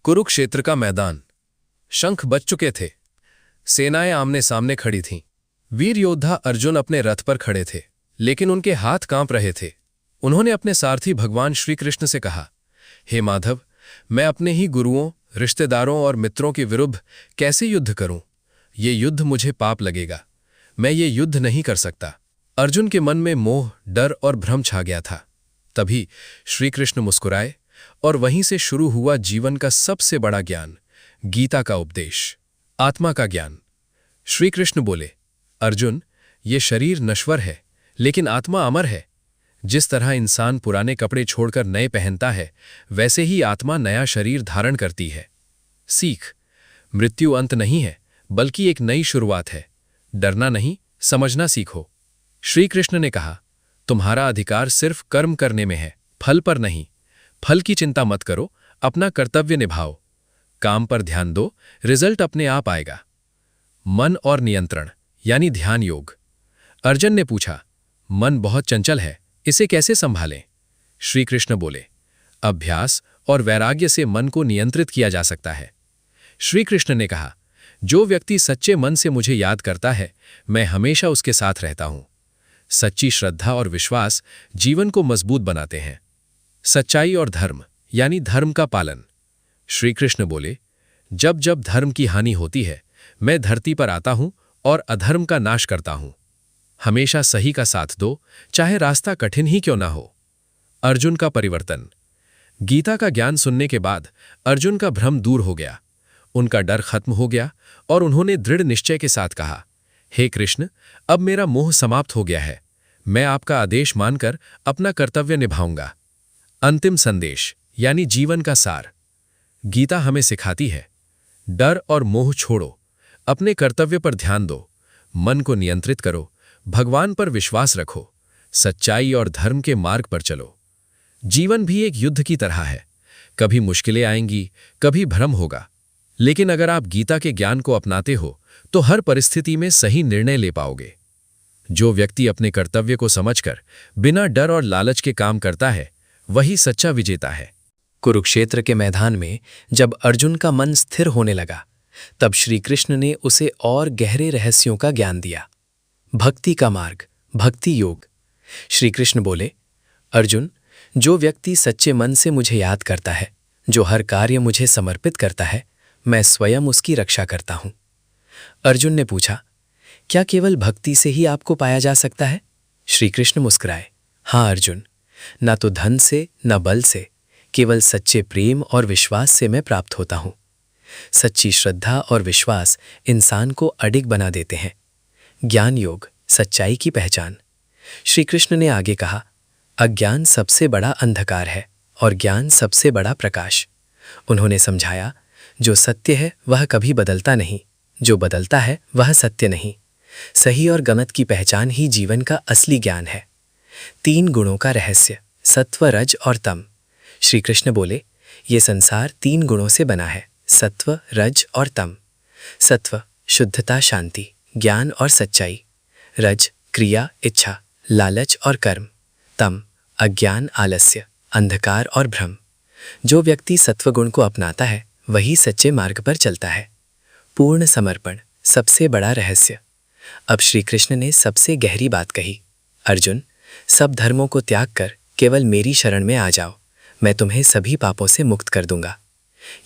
कुरुक्षेत्र का मैदान। शंख बज चुके थे। सेनाएं आमने सामने खड़ी थीं। वीर योद्धा अर्जुन अपने रथ पर खड़े थे, लेकिन उनके हाथ कांप रहे थे। उन्होंने अपने सारथी भगवान श्री कृष्ण से कहा, हे माधव, मैं अपने ही गुरुओं, रिश्तेदारों और मित्रों के विरुद्ध कैसे युद्ध करूं? ये युद्ध मुझे पाप लगेगा। मैं ये युद्ध नहीं कर सकता। अर्जुन के मन में मोह, डर और भ्रम छा गया था। तभी श्री कृष्ण मुस्कुराए और वहीं से शुरू हुआ जीवन का सबसे बड़ा ज्ञान, गीता का उपदेश, आत्मा का ज्ञान। श्री कृष्ण बोले, अर्जुन, ये शरीर नश्वर है, लेकिन आत्मा अमर है। जिस तरह इंसान पुराने कपड़े छोड़कर नए पहनता है, वैसे ही आत्मा नया शरीर धारण करती है। सीख, मृत्यु अंत नहीं है, बल्कि एक नई शुरुआत है। डरना नहीं, समझना सीखो। श्री कृष्ण ने कहा, तुम्हारा अधिकार सिर्फ कर्म करने में है, फल पर नहीं। फल की चिंता मत करो, अपना कर्तव्य निभाओ। काम पर ध्यान दो, रिजल्ट अपने आप आएगा। मन और नियंत्रण यानी ध्यान योग। अर्जुन ने पूछा, मन बहुत चंचल है, इसे कैसे संभालें? श्री कृष्ण बोले, अभ्यास और वैराग्य से मन को नियंत्रित किया जा सकता है। श्री कृष्ण ने कहा, जो व्यक्ति सच्चे मन से मुझे याद करता है, मैं हमेशा उसके साथ रहता हूं। सच्ची श्रद्धा और विश्वास जीवन को मजबूत बनाते हैं। सच्चाई और धर्म यानी धर्म का पालन। श्री कृष्ण बोले, जब जब धर्म की हानि होती है, मैं धरती पर आता हूं और अधर्म का नाश करता हूं। हमेशा सही का साथ दो, चाहे रास्ता कठिन ही क्यों ना हो। अर्जुन का परिवर्तन। गीता का ज्ञान सुनने के बाद अर्जुन का भ्रम दूर हो गया। उनका डर खत्म हो गया और उन्होंने दृढ़ निश्चय के साथ कहा, हे कृष्ण, अब मेरा मोह समाप्त हो गया है। मैं आपका आदेश मानकर अपना कर्तव्य निभाऊंगा। अंतिम संदेश यानी जीवन का सार। गीता हमें सिखाती है, डर और मोह छोड़ो, अपने कर्तव्य पर ध्यान दो, मन को नियंत्रित करो, भगवान पर विश्वास रखो, सच्चाई और धर्म के मार्ग पर चलो। जीवन भी एक युद्ध की तरह है। कभी मुश्किलें आएंगी, कभी भ्रम होगा, लेकिन अगर आप गीता के ज्ञान को अपनाते हो तो हर परिस्थिति में सही निर्णय ले पाओगे। जो व्यक्ति अपने कर्तव्य को समझकर बिना डर और लालच के काम करता है, वही सच्चा विजेता है। कुरुक्षेत्र के मैदान में जब अर्जुन का मन स्थिर होने लगा, तब श्री कृष्ण ने उसे और गहरे रहस्यों का ज्ञान दिया। भक्ति का मार्ग, भक्ति योग। श्री कृष्ण बोले, अर्जुन, जो व्यक्ति सच्चे मन से मुझे याद करता है, जो हर कार्य मुझे समर्पित करता है, मैं स्वयं उसकी रक्षा करता हूं। अर्जुन ने पूछा, क्या केवल भक्ति से ही आपको पाया जा सकता है? श्री कृष्ण मुस्कुराए, हां अर्जुन, ना तो धन से न बल से, केवल सच्चे प्रेम और विश्वास से मैं प्राप्त होता हूं। सच्ची श्रद्धा और विश्वास इंसान को अडिग बना देते हैं। ज्ञान योग, सच्चाई की पहचान। श्री कृष्ण ने आगे कहा, अज्ञान सबसे बड़ा अंधकार है और ज्ञान सबसे बड़ा प्रकाश। उन्होंने समझाया, जो सत्य है वह कभी बदलता नहीं, जो बदलता है वह सत्य नहीं। सही और गलत की पहचान ही जीवन का असली ज्ञान है। 3 गुणों का रहस्य, सत्व, रज और तम। श्री कृष्ण बोले, ये संसार 3 गुणों से बना है, सत्व, रज और तम। सत्व शुद्धता, शांति, ज्ञान और सच्चाई। रज क्रिया, इच्छा, लालच और कर्म। तम अज्ञान, आलस्य, अंधकार और भ्रम। जो व्यक्ति सत्वगुण को अपनाता है, वही सच्चे मार्ग पर चलता है। पूर्ण समर्पण, सबसे बड़ा रहस्य। अब श्री कृष्ण ने सबसे गहरी बात कही, अर्जुन, सब धर्मों को त्याग कर केवल मेरी शरण में आ जाओ, मैं तुम्हें सभी पापों से मुक्त कर दूंगा।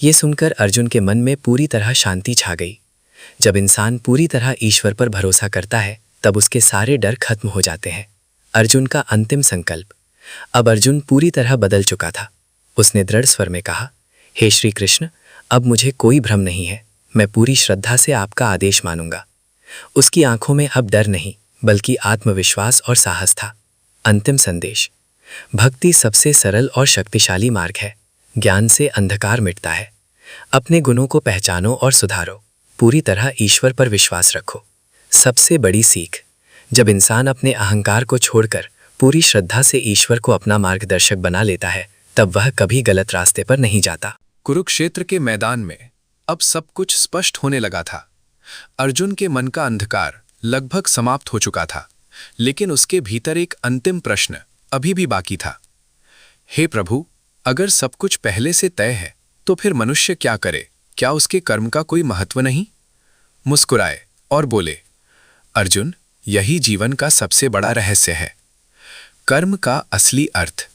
ये सुनकर अर्जुन के मन में पूरी तरह शांति छा गई। जब इंसान पूरी तरह ईश्वर पर भरोसा करता है, तब उसके सारे डर खत्म हो जाते हैं। अर्जुन का अंतिम संकल्प। अब अर्जुन पूरी तरह बदल चुका था। उसने दृढ़ स्वर में कहा, हे श्री कृष्ण, अब मुझे कोई भ्रम नहीं है, मैं पूरी श्रद्धा से आपका आदेश मानूंगा। उसकी आंखों में अब डर नहीं, बल्कि आत्मविश्वास और साहस था। अंतिम संदेश। भक्ति सबसे सरल और शक्तिशाली मार्ग है। ज्ञान से अंधकार मिटता है। अपने गुणों को पहचानो और सुधारो। पूरी तरह ईश्वर पर विश्वास रखो। सबसे बड़ी सीख। जब इंसान अपने अहंकार को छोड़कर पूरी श्रद्धा से ईश्वर को अपना मार्गदर्शक बना लेता है, तब वह कभी गलत रास्ते पर नहीं जाता। कुरुक्षेत्र के मैदान में अब सब कुछ स्पष्ट होने लगा था। अर्जुन के मन का अंधकार लगभग समाप्त हो चुका था, लेकिन उसके भीतर एक अंतिम प्रश्न अभी भी बाकी था। हे प्रभु, अगर सब कुछ पहले से तय है, तो फिर मनुष्य क्या करे? क्या उसके कर्म का कोई महत्व नहीं? मुस्कुराए और बोले, अर्जुन, यही जीवन का सबसे बड़ा रहस्य है, कर्म का असली अर्थ।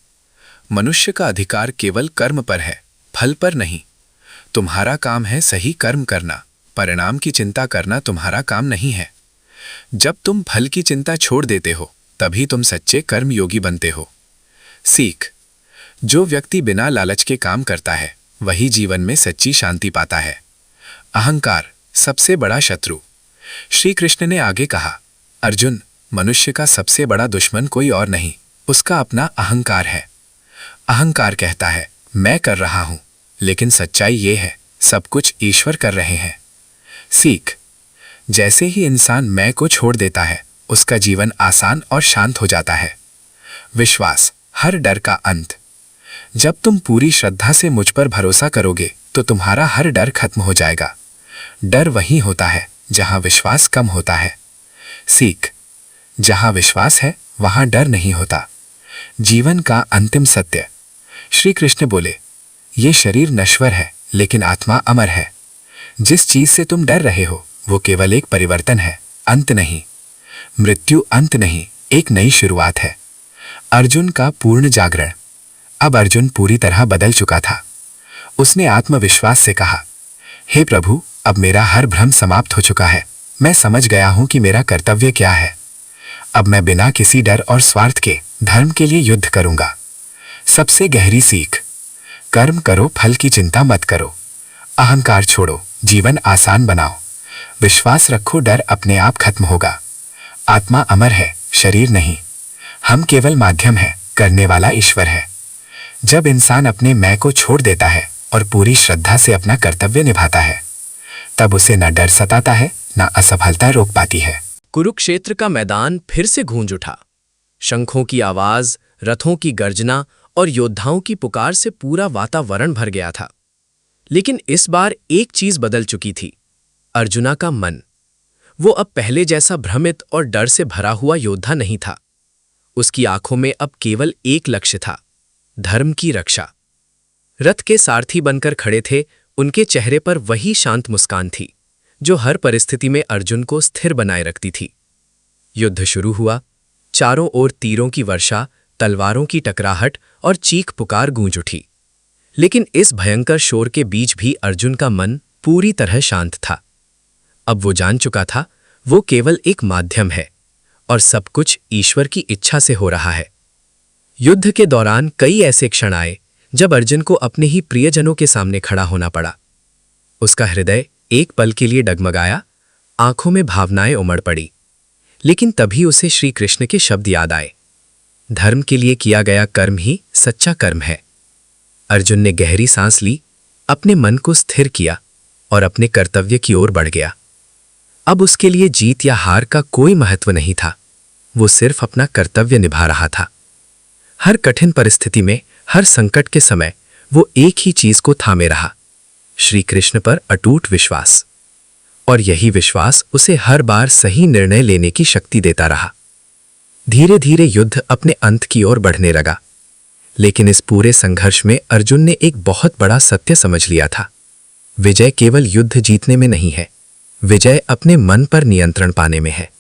मनुष्य का अधिकार केवल कर्म पर है, फल पर नहीं। तुम्हारा काम है सही कर्म करना, परिणाम की चिंता करना तुम्हारा काम नहीं है। जब तुम फल की चिंता छोड़ देते हो तभी तुम सच्चे कर्मयोगी बनते हो। सीख, जो व्यक्ति बिना लालच के काम करता है वही जीवन में सच्ची शांति पाता है। अहंकार सबसे बड़ा शत्रु। श्री कृष्ण ने आगे कहा, अर्जुन, मनुष्य का सबसे बड़ा दुश्मन कोई और नहीं, उसका अपना अहंकार है। अहंकार कहता है मैं कर रहा हूं, लेकिन सच्चाई ये है सब कुछ ईश्वर कर रहे हैं। सीख, जैसे ही इंसान मैं को छोड़ देता है उसका जीवन आसान और शांत हो जाता है। विश्वास हर डर का अंत। जब तुम पूरी श्रद्धा से मुझ पर भरोसा करोगे तो तुम्हारा हर डर खत्म हो जाएगा। डर वहीं होता है जहां विश्वास कम होता है। सीख, जहां विश्वास है वहां डर नहीं होता। जीवन का अंतिम सत्य। श्री कृष्ण बोले, ये शरीर नश्वर है लेकिन आत्मा अमर है। जिस चीज से तुम डर रहे हो वो केवल एक परिवर्तन है, अंत नहीं। मृत्यु अंत नहीं, एक नई शुरुआत है। अर्जुन का पूर्ण जागरण। अब अर्जुन पूरी तरह बदल चुका था। उसने आत्मविश्वास से कहा, हे प्रभु, अब मेरा हर भ्रम समाप्त हो चुका है। मैं समझ गया हूं कि मेरा कर्तव्य क्या है। अब मैं बिना किसी डर और स्वार्थ के धर्म के लिए युद्ध करूंगा। सबसे गहरी सीख, कर्म करो, फल की चिंता मत करो। अहंकार छोड़ो, जीवन आसान बनाओ। विश्वास रखो, डर अपने आप खत्म होगा। आत्मा अमर है, शरीर नहीं। हम केवल माध्यम हैं, करने वाला ईश्वर है। जब इंसान अपने मैं को छोड़ देता है और पूरी श्रद्धा से अपना कर्तव्य निभाता है तब उसे न डर सताता है न असफलता रोक पाती है। कुरुक्षेत्र का मैदान फिर से गूंज उठा। शंखों की आवाज, रथों की गर्जना और योद्धाओं की पुकार से पूरा वातावरण भर गया था। लेकिन इस बार एक चीज बदल चुकी थी, अर्जुना का मन। वो अब पहले जैसा भ्रमित और डर से भरा हुआ योद्धा नहीं था। उसकी आंखों में अब केवल एक लक्ष्य था, धर्म की रक्षा। रथ के सारथी बनकर खड़े थे, उनके चेहरे पर वही शांत मुस्कान थी जो हर परिस्थिति में अर्जुन को स्थिर बनाए रखती थी। युद्ध शुरू हुआ। चारों ओर तीरों की वर्षा, तलवारों की टकराहट और चीख पुकार गूंज उठी। लेकिन इस भयंकर शोर के बीच भी अर्जुन का मन पूरी तरह शांत था। अब वो जान चुका था वो केवल एक माध्यम है और सब कुछ ईश्वर की इच्छा से हो रहा है। युद्ध के दौरान कई ऐसे क्षण आए जब अर्जुन को अपने ही प्रियजनों के सामने खड़ा होना पड़ा। उसका हृदय एक पल के लिए डगमगाया, आंखों में भावनाएं उमड़ पड़ी। लेकिन तभी उसे श्री कृष्ण के शब्द याद आए, धर्म के लिए किया गया कर्म ही सच्चा कर्म है। अर्जुन ने गहरी सांस ली, अपने मन को स्थिर किया और अपने कर्तव्य की ओर बढ़ गया। अब उसके लिए जीत या हार का कोई महत्व नहीं था, वो सिर्फ अपना कर्तव्य निभा रहा था। हर कठिन परिस्थिति में, हर संकट के समय वो एक ही चीज को थामे रहा, श्री कृष्ण पर अटूट विश्वास। और यही विश्वास उसे हर बार सही निर्णय लेने की शक्ति देता रहा। धीरे धीरे युद्ध अपने अंत की ओर बढ़ने लगा। लेकिन इस पूरे संघर्ष में अर्जुन ने एक बहुत बड़ा सत्य समझ लिया था, विजय केवल युद्ध जीतने में नहीं है, विजय अपने मन पर नियंत्रण पाने में है।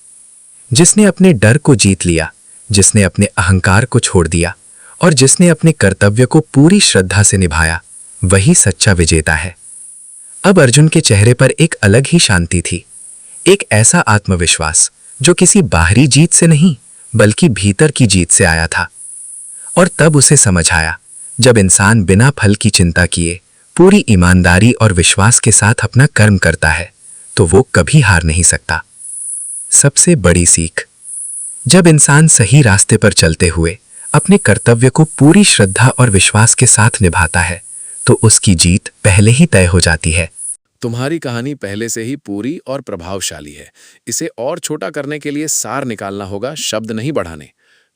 जिसने अपने डर को जीत लिया, जिसने अपने अहंकार को छोड़ दिया और जिसने अपने कर्तव्य को पूरी श्रद्धा से निभाया, वही सच्चा विजेता है। अब अर्जुन के चेहरे पर एक अलग ही शांति थी, एक ऐसा आत्मविश्वास जो किसी बाहरी जीत से नहीं बल्कि भीतर की जीत से आया था। और तब उसे समझ आया, जब इंसान बिना फल की चिंता किए पूरी ईमानदारी और विश्वास के साथ अपना कर्म करता है तो वो कभी हार नहीं सकता। सबसे बड़ी सीख, जब इंसान सही रास्ते पर चलते हुए अपने कर्तव्य को पूरी श्रद्धा और विश्वास के साथ निभाता है तो उसकी जीत पहले ही तय हो जाती है। तुम्हारी कहानी पहले से ही पूरी और प्रभावशाली है। इसे और छोटा करने के लिए सार निकालना होगा, शब्द नहीं बढ़ाने।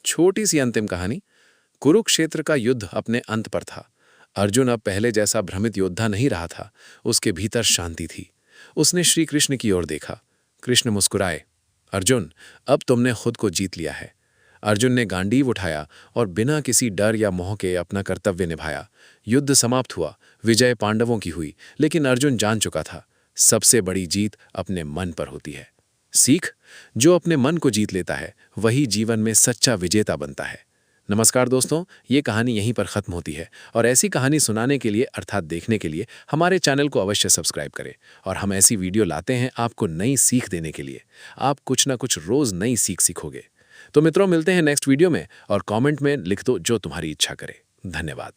छोटी सी अंतिम कहानी। कुरुक्षेत्र का युद्ध अपने अंत पर था। अर्जुन अब पहले जैसा भ्रमित योद्धा नहीं रहा था, उसके भीतर शांति थी। उसने श्री कृष्ण की ओर देखा। कृष्ण मुस्कुराए, अर्जुन, अब तुमने खुद को जीत लिया है। अर्जुन ने गांडीव उठाया और बिना किसी डर या मोह के अपना कर्तव्य निभाया। युद्ध समाप्त हुआ, विजय पांडवों की हुई, लेकिन अर्जुन जान चुका था सबसे बड़ी जीत अपने मन पर होती है। सीख, जो अपने मन को जीत लेता है वही जीवन में सच्चा विजेता बनता है। नमस्कार दोस्तों, ये कहानी यहीं पर ख़त्म होती है और ऐसी कहानी सुनाने के लिए अर्थात देखने के लिए हमारे चैनल को अवश्य सब्सक्राइब करें। और हम ऐसी वीडियो लाते हैं आपको नई सीख देने के लिए। आप कुछ ना कुछ रोज़ नई सीख सीखोगे। तो मित्रों, मिलते हैं नेक्स्ट वीडियो में और कमेंट में लिख दो जो तुम्हारी इच्छा करे। धन्यवाद।